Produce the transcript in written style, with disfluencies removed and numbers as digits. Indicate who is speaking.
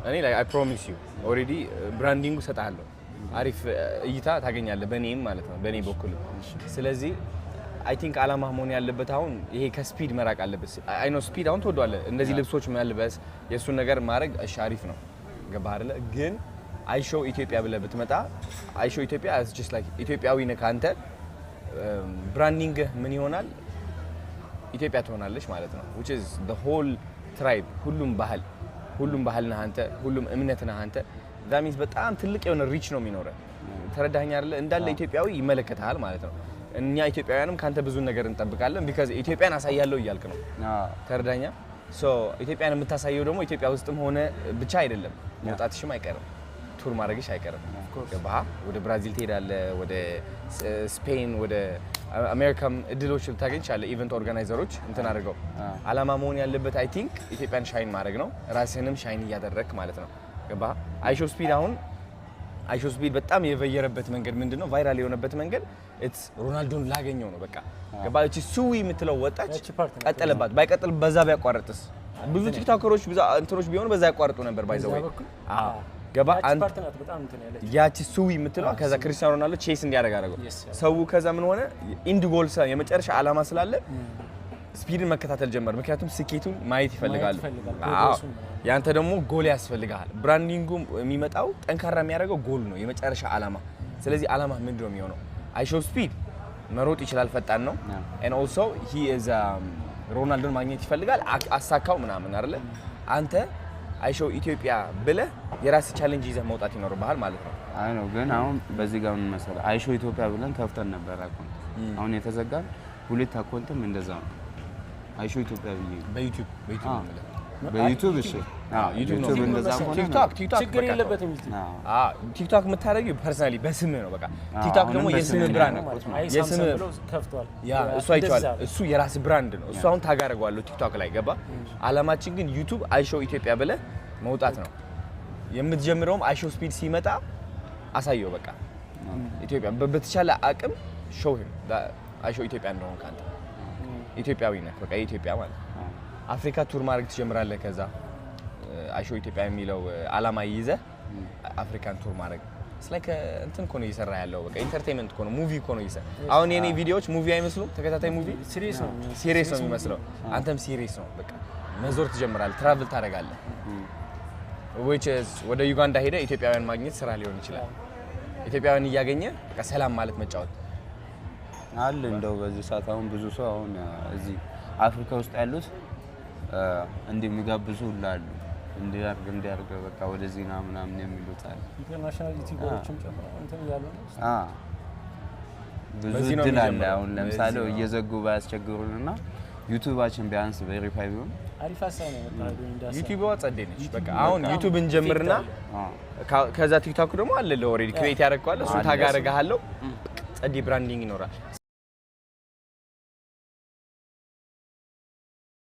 Speaker 1: እኔ like I promise you already branding ሰጣለሁ አሪፍ እይታ ታገኛለህ በኔም ማለት ነው በኔ በኩል ስለዚህ I think አላማ መሆን ያለበት አሁን ይሄ ከስፒድ መራቅ አለበት I know speed አሁን ተወዷል እንደዚህ ልብሶች መልበስ የሱን ነገር ማድረግ እሺ አሪፍ ነው ገባህ አይደለ ግን I show ኢትዮጵያ ብለህ ብትመጣ I show ኢትዮጵያ is just like ኢትዮጵያዊ ነህ ካንተ ብራንዲንግ ምን ይሆናል ኢትዮጵያ ትሆናለች ማለት ነው which is the whole tribe ሁሉም ባህል ነህ አንተ ሁሉም እምነት ነህ አንተ that means በጣም ትልቅ የሆነ ሪች ነው የሚኖረው ተረዳኸኝ አይደለ እንዳለ ኢትዮጵያዊ ይመለከታል ማለት ነው እኛ ኢትዮጵያውያንም ካንተ ብዙ ነገር እንጠብቃለን because ኢትዮጵያን አሳያለሁ እያልክ ነው ተረዳኸኝ so ኢትዮጵያን የምታሳየው ደግሞ ኢትዮጵያ ውስጥም ሆነ ብቻ አይደለም መውጣትሽም አይቀርም ቱር ማድረግሽ አይቀርም ገባህ ወደ ብራዚል ትሄዳለህ ወደ ስፔን ወደ አሜሪካም እድሎች ልታገኝ ይችላል ኢቨንት ኦርጋናይዘሮች እንትን አድርገው አላማ መሆን ያለበት አይ ቲንክ ኢትዮጵያን ሻይን ማድረግ ነው ራስህንም ሻይን እያደረክ ማለት ነው ገባህ አይሾ ስፒድ በጣም የበየረበት መንገድ ምንድነው ቫይራል የሆነበት መንገድ ኢትስ ሮናልዶን ላገኘው ነው በቃ ገባህ እቺ ሱዊ የምትለው ወጣች ቀጠለባት ባይቀጥል በዛ ቢያቋርጥስ ብዙ ቲክቶከሮች ብዙ እንትሮች ቢሆኑ በዛ ያቋርጡ ነበር ባይዘው አዎ ገባ አንተ በጣም እንትን ያለች ያቺ ሱዊ የምትለው ከዛ ክርስቲያኖ ሮናልዶ ቼስ እንዲያደርግ አደረገው ሰው ከዛ ምን ሆነ ኢንድ ጎል የመጨረሻ አላማ ስላለ ስፒድን መከታተል ጀመር ምክንያቱም ስኬቱን ማየት ይፈልጋሉ አዎ ያንተ ደግሞ ጎል ያስፈልጋል ብራንዲንጉ የሚመጣው ጠንካራ የሚያደርገው ጎል ነው የመጨረሻ አላማ ስለዚህ አላማ ምንድነው የሚሆነው አይ ሾው ስፒድ መሮጥ ይችላል ፈጣን ነው and also he is ሮናልዶን ማግኘት ይፈልጋል አሳካው ምናምን አይደለ አንተ አይ ሾው ኢትዮጵያ ብለህ የራስ ቻሌንጅ ይዘህ መውጣት ይኖርብሃል ማለት ነው
Speaker 2: አይ ነው ግን አሁን በዚህ ጋር ምን መሰለህ አይ ሾው ኢትዮጵያ ብለን ከፍተን ነበር አካውንት አሁን የተዘጋን ሁለት አካውንትም እንደዛው ነው አይ ሾው ኢትዮጵያ ብዬ በዩቲዩብ እሺ ዩቲዩብ እንደዛ ሆነ
Speaker 1: ቲክቶክ
Speaker 3: ችግር የለበትም
Speaker 1: ቲክቶክ የምታደርጊው ፐርሰናሊ በስምህ ነው በቃ ቲክቶክ ደግሞ የስምህ ብራንድ ነው የስምህ
Speaker 3: ከፍቷል
Speaker 1: ያ እሱ አይቷል እሱ የራስ ብራንድ ነው እሱ አሁን ታጋረጋዋለሁ ቲክቶክ ላይ ገባ አላማችን ግን ዩቲዩብ አይ ሾው ኢትዮጵያ ብለህ መውጣት ነው የምትጀምረውም አይ ሾው ስፒድ ሲመጣ አሳየው በቃ ኢትዮጵያ በተቻለ አቅም ሾው አይ ሾው ኢትዮጵያ እንደሆነ ካንተ ኢትዮጵያዊ ነህ በቃ ኢትዮጵያ ማለት አፍሪካ ቱር ማድረግ ትጀምራለህ ከዛ አይ ሾው ኢትዮጵያ የሚለው አላማ ይዘህ አፍሪካን ቱር ማድረግ ስላይክ እንትን ኮነ እየሰራ ያለው በቃ ኢንተርቴይንመንት ኮነ ሙቪ ኮነ ይሰራ አሁን የኔ ቪዲዮዎች ሙቪ አይመስሉም ተከታታይ ሙቪ ሲሪየስ ነው የሚመስለው አንተም ሲሪየስ ነው በቃ መዞር ትጀምራለህ ትራቭል ታደርጋለህ which is ወደ ዩጋንዳ ሄደ ኢትዮጵያውያን ማግኘት ስራ ሊሆን ይችላል ኢትዮጵያውያን እያገኘ በቃ ሰላም ማለት መጫወት
Speaker 2: አለ እንደው በዚህ ሰዓት አሁን ብዙ ሰው አሁን እዚህ አፍሪካ ውስጥ ያሉት እንደሚጋብዙ ሁሉ እንዲያርግ በቃ ወደዚህ ና ምናምን የሚሉት አለ
Speaker 3: ኢንተርናሽናል ዩቲዩበሮችም ጨምሮ እንትን ያሉ ነው
Speaker 2: ብዙ ድል አለ አሁን ለምሳሌ እየዘጉ ባያስቸግሩንና ዩቲዩባችን ቢያንስ ቬሪፋይ ቢሆን
Speaker 3: አሪፍ ሀሳብ ነው የመጣው እንዳሰ
Speaker 1: ዩቲዩብ ወጣደነች በቃ አሁን ዩቲዩብ እንጀምርና ከዛ ቲክቶክ ደግሞ አለ ኦሬዲ ክሬት ያደርጋል እሱ ታጋረጋለሁ ጸዲ ብራንዲንግ ይኖራል